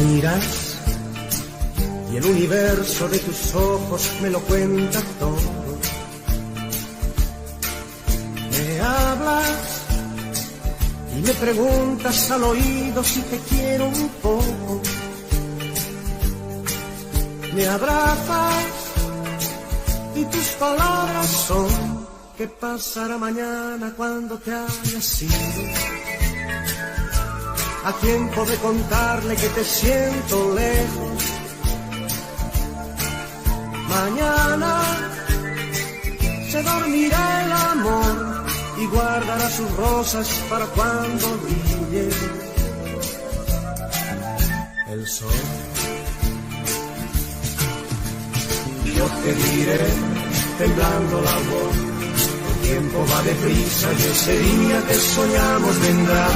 miras y el universo de tus ojos me lo cuenta todo. Me hablas y me preguntas al oído si te quiero un poco. Me abrazas y tus palabras son: ¿qué pasará mañana cuando te hayas ido? A tiempo de contarle que te siento lejos. Mañana se dormirá el amor y guardará sus rosas para cuando brille el sol. Yo te diré, temblando la voz, el tiempo va deprisa y ese día que soñamos vendrá.